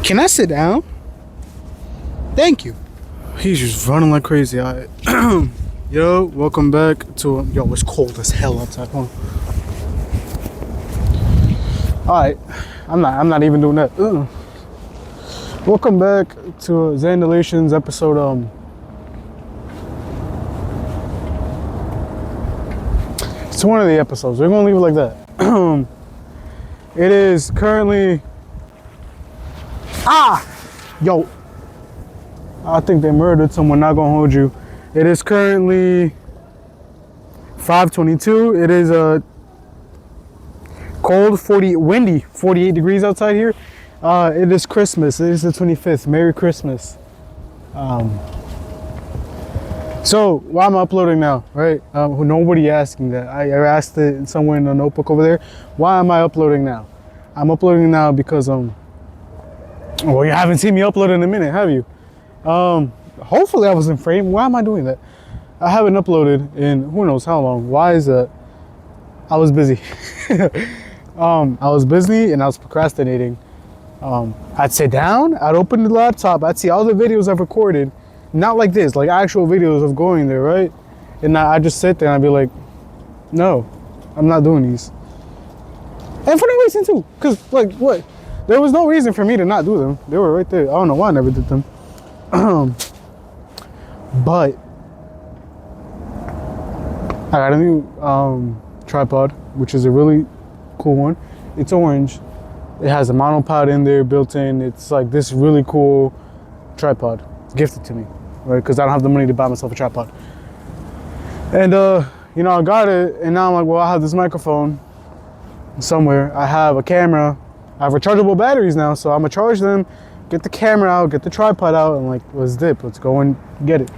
Can I sit down? Thank you. He's just running like crazy. All right. Yo, welcome back to yo. It's cold as hell outside. Huh? All right, I'm not even doing that. Welcome back to Xanderlations episode. It's one of the episodes. We're gonna leave it like that. It is currently. Yo. I think they murdered someone. Not gonna hold you. It is currently 5:22. It is a cold, windy, 48 degrees outside here. It is Christmas. It is the 25th. Merry Christmas. So why am I uploading now, right? Nobody asking that. I asked it somewhere in the notebook over there. Why am I uploading now? I'm uploading now because well, you haven't seen me upload in a minute, have you? Hopefully I was in frame. Why am I doing that? I haven't uploaded in who knows how long. Why is that? I was busy. I was busy and I was procrastinating. I'd sit down, I'd open the laptop, I'd see all the videos I've recorded. Not like this, like actual videos of going there, right? And I'd just sit there and I'd be like, no, I'm not doing these. And for no reason too, because like what? There was no reason for me to not do them. They were right there. I don't know why I never did them. But I got a new tripod, which is a really cool one. It's orange. It has a monopod in there built in. It's like this really cool tripod gifted to me, right? Because I don't have the money to buy myself a tripod. And you know, I got it, and now I'm like, well, I have this microphone somewhere. I have a camera. I have rechargeable batteries now, so I'm gonna charge them, get the camera out, get the tripod out, and like, let's dip. Let's go and get it.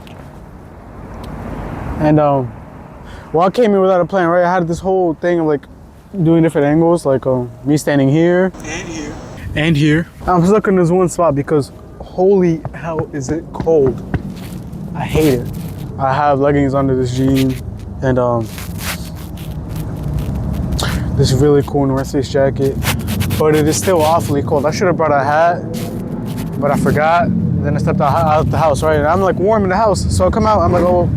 And well, I came in without a plan, right? I had this whole thing of like doing different angles, like me standing here and here and here. I'm stuck in this one spot because holy hell is it cold. I hate it. I have leggings under this jean and this really cool North Face jacket, but it is still awfully cold. I should have brought a hat, but I forgot. Then I stepped out the house, right? And I'm like warm in the house, so I come out. I'm like, oh,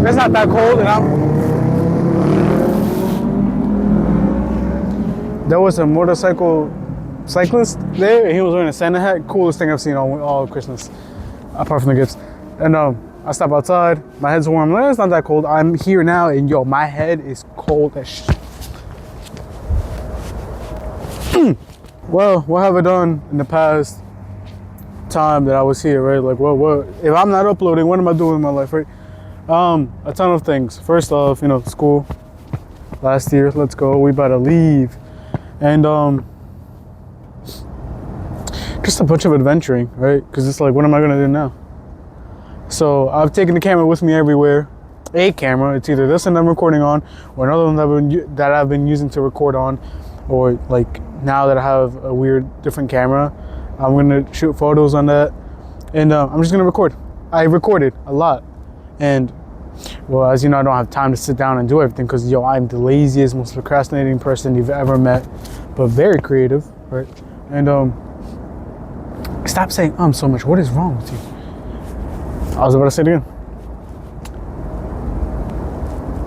it's not that cold, and there was a cyclist there, and he was wearing a Santa hat. Coolest thing I've seen all Christmas, apart from the gifts. And I stop outside, my head's warm. Like, it's not that cold. I'm here now, and yo, my head is cold as shit. Well, what have I done in the past time that I was here, right? Like, what if I'm not uploading, what am I doing in my life, right? A ton of things. First off, you know, school. Last year, let's go. We about to leave. And just a bunch of adventuring, right? Because it's like, what am I gonna do now? So I've taken the camera with me everywhere. A camera, it's either this one I'm recording on, or another one that I've been using to record on, or like now that I have a weird different camera, I'm gonna shoot photos on that, and I'm just gonna record. I recorded a lot, and well, as you know, I don't have time to sit down and do everything because yo, I'm the laziest, most procrastinating person you've ever met, but very creative, right? And stop saying so much. What is wrong with you? I was about to say it again.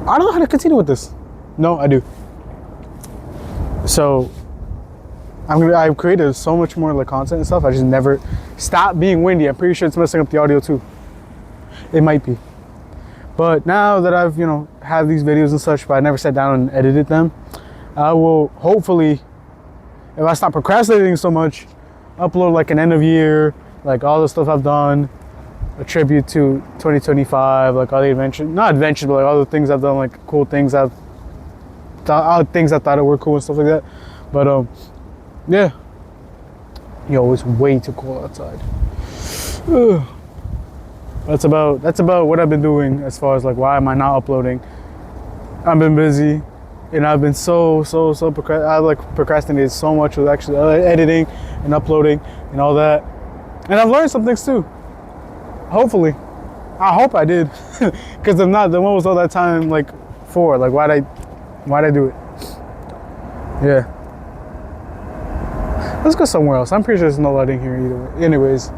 I don't know how to continue with this. No, I do. So I've created so much more like content and stuff. I just never stop being windy. I'm pretty sure it's messing up the audio too. It might be. But now that I've, you know, have these videos and such, but I never sat down and edited them, I will hopefully, if I stop procrastinating so much, upload like an end of year, like all the stuff I've done, a tribute to 2025, like all the adventures, not adventures, but like all the things I've done, like cool things things I thought were cool and stuff like that. But yeah, yo, it's way too cold outside. That's about what I've been doing as far as like why am I not uploading. I've been busy, and I've been so I like procrastinated so much with actually editing and uploading and all that. And I've learned some things too. Hopefully, I hope I did, because if not, then what was all that time like for? Like why'd I do it? Yeah. Let's go somewhere else. I'm pretty sure there's no lighting here either way. Anyways,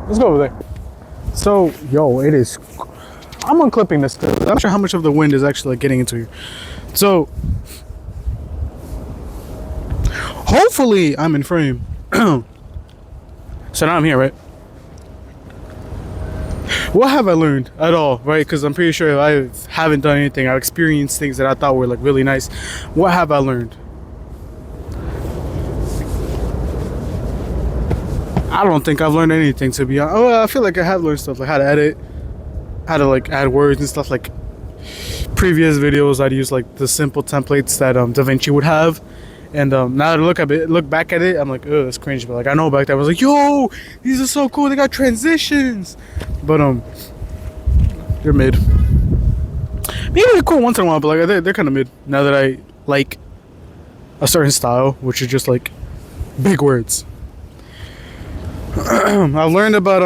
let's go over there. So, yo, it is. I'm unclipping this stuff. I'm not sure how much of the wind is actually like getting into here. So, hopefully, I'm in frame. So now I'm here, right? What have I learned at all, right? Because I'm pretty sure I haven't done anything. I've experienced things that I thought were like really nice. What have I learned? I don't think I've learned anything, to be honest. Oh, I feel like I have learned stuff, like how to edit, how to like add words and stuff. Like previous videos, I'd use like the simple templates that DaVinci would have. And now to look back at it, I'm like, oh, it's cringe. But like I know back then I was like, yo, these are so cool. They got transitions. But they're mid. Maybe they're cool once in a while, but like they're kind of mid now that I like a certain style, which is just like big words. I've learned about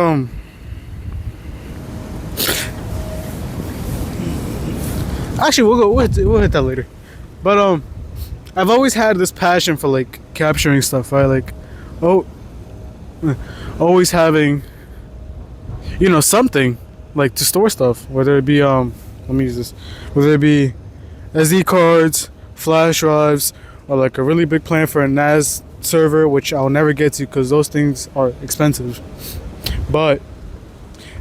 actually we'll hit that later. But I've always had this passion for like capturing stuff. I like always having, you know, something like to store stuff, whether it be let me use this, whether it be SD cards, flash drives, or like a really big plan for a NAS server, which I'll never get to because those things are expensive. But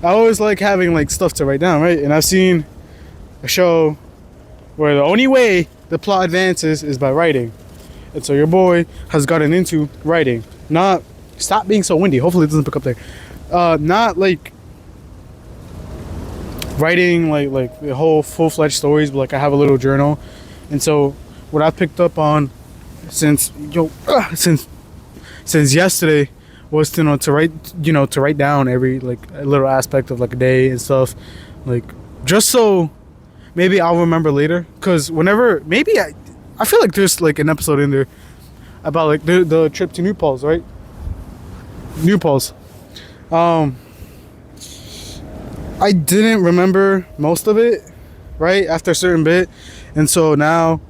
I always like having like stuff to write down, right? And I've seen a show where the only way the plot advances is by writing. And so your boy has gotten into writing. Not, stop being so windy, hopefully it doesn't pick up there. Not like writing like the whole full-fledged stories, but like I have a little journal. And so what I picked up on since yesterday was to write down every like a little aspect of like a day and stuff, like just so maybe I'll remember later. Because whenever maybe I feel like there's like an episode in there about like the trip to New Paltz, right? New Paltz. I didn't remember most of it, right, after a certain bit, and so now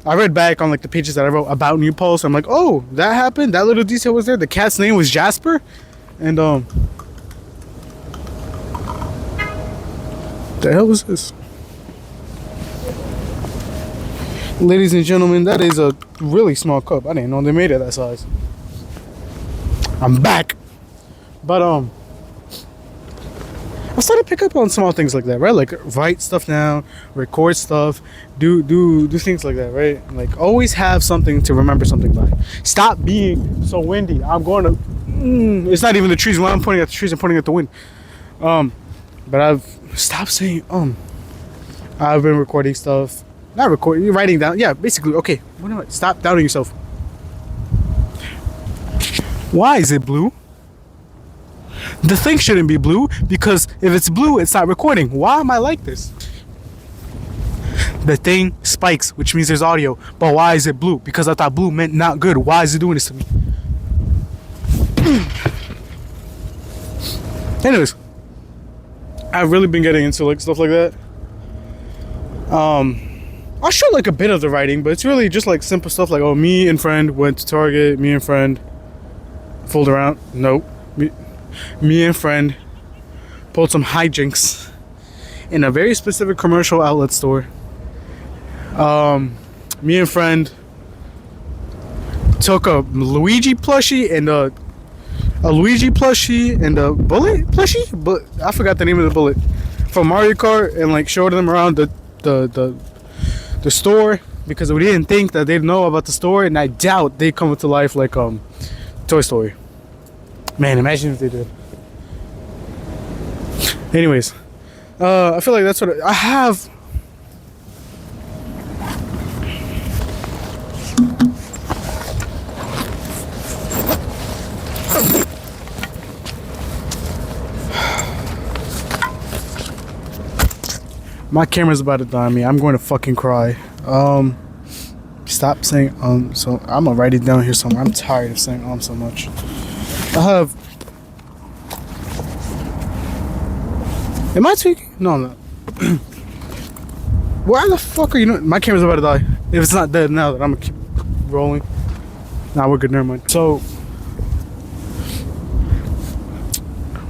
I read back on like the pages that I wrote about New Paltz. I'm like, oh, that happened. That little detail was there. The cat's name was Jasper, and the hell was this? Ladies and gentlemen, that is a really small cup. I didn't know they made it that size. I'm back, but I started to pick up on small things like that, right? Like write stuff down, record stuff, do things like that, right? Like always have something to remember something by. Stop being so windy. I'm going to. It's not even the trees. When I'm pointing at the trees, I'm pointing at the wind. But I've stopped saying I've been recording stuff. Not recording. You're writing down. Yeah, basically. Okay. Stop doubting yourself. Why is it blue? The thing shouldn't be blue, because if it's blue, it's not recording. Why am I like this? The thing spikes, which means there's audio. But why is it blue? Because I thought blue meant not good. Why is it doing this to me? Anyways, I've really been getting into like stuff like that. I'll show like a bit of the writing, but it's really just like simple stuff like, oh, me and friend went to Target. Me and friend fooled around. Nope. Me and friend pulled some hijinks in a very specific commercial outlet store. Me and friend took a Luigi plushie and a bullet plushie, but I forgot the name of the bullet, from Mario Kart, and like showed them around the store, because we didn't think that they'd know about the store, and I doubt they come to life like Toy Story. Man, imagine if they did. Anyways, I feel like that's what I have. My camera's about to die on me. I'm going to fucking cry. Stop saying so I'm gonna write it down here somewhere. I'm tired of saying so much. I have. Am I tweaking? No, I'm not. Why the fuck are you? My camera's about to die. If it's not dead now, then I'm gonna keep rolling. Nah, we're good. Never mind. So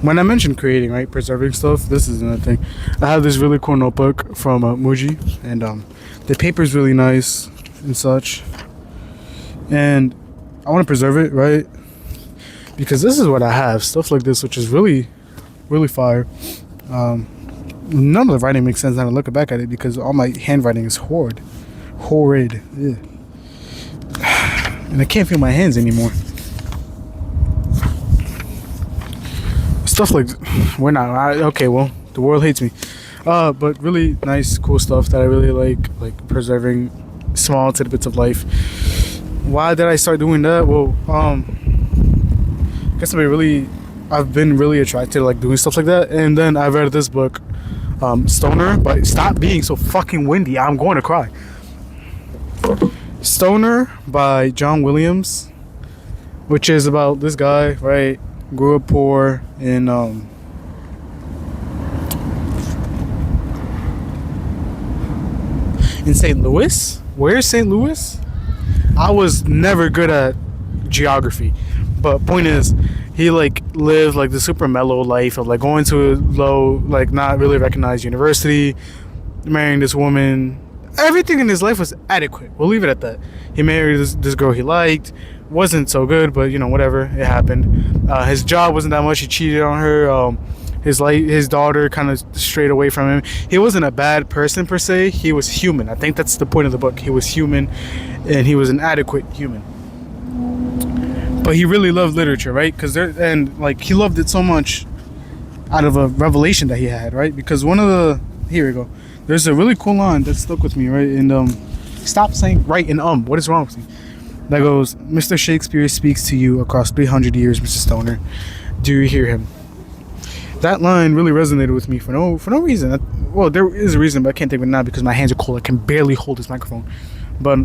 when I mentioned creating, right, preserving stuff, this is another thing. I have this really cool notebook from Muji, and the paper is really nice and such. And I want to preserve it, right? Because this is what I have, stuff like this, which is really, really fire. None of the writing makes sense now to look back at it because all my handwriting is horrid. Yeah. And I can't feel my hands anymore. Stuff like, we're not, okay, well, the world hates me. But really nice, cool stuff that I really like preserving small tidbits of life. Why did I start doing that? Well, I guess I've been really attracted to like doing stuff like that. And then I read this book, Stoner, but stop being so fucking windy. I'm going to cry. Stoner by John Williams, which is about this guy, right? Grew up poor in St. Louis. Where's St. Louis? I was never good at geography, but point is, he like lived like the super mellow life of like going to a low, like not really recognized university, marrying this woman. Everything in his life was adequate. We'll leave it at that. He married this girl he liked. Wasn't so good, but you know, whatever. It happened. His job wasn't that much. He cheated on her. His daughter kind of strayed away from him. He wasn't a bad person per se. He was human. I think that's the point of the book. He was human, and he was an adequate human. But he really loved literature, right? He loved it so much out of a revelation that he had, right? Because here we go. There's a really cool line that stuck with me, right? And stop saying right and what is wrong with you? That goes, Mr. Shakespeare speaks to you across 300 years, Mr. Stoner. Do you hear him? That line really resonated with me for no reason. Well, there is a reason, but I can't think of it now because my hands are cold. I can barely hold this microphone. But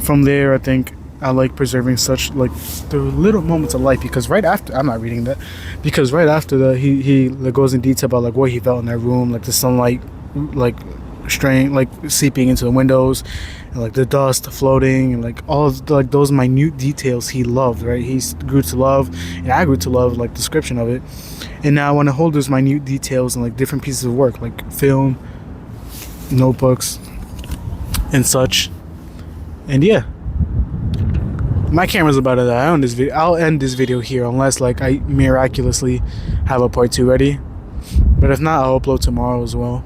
from there, I think I like preserving such like the little moments of life, because right after, I'm not reading that, because right after that he goes in detail about like what he felt in that room, like the sunlight like seeping into the windows, and like the dust floating, and like all of like those minute details he loved, right? He grew to love, and I grew to love like description of it. And now I want to hold those minute details in like different pieces of work, like film, notebooks, and such. And yeah, my camera's about to die. I'll end this video here unless like I miraculously have a part 2 ready. But if not, I'll upload tomorrow as well.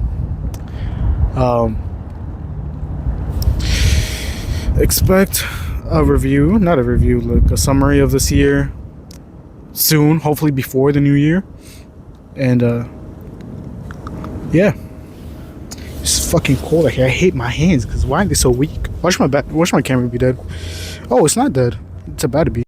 Expect like a summary of this year soon, hopefully before the new year. And yeah, it's fucking cold out here. I hate my hands because why are they so weak? Watch my camera be dead. Oh, it's not dead. It's about to be.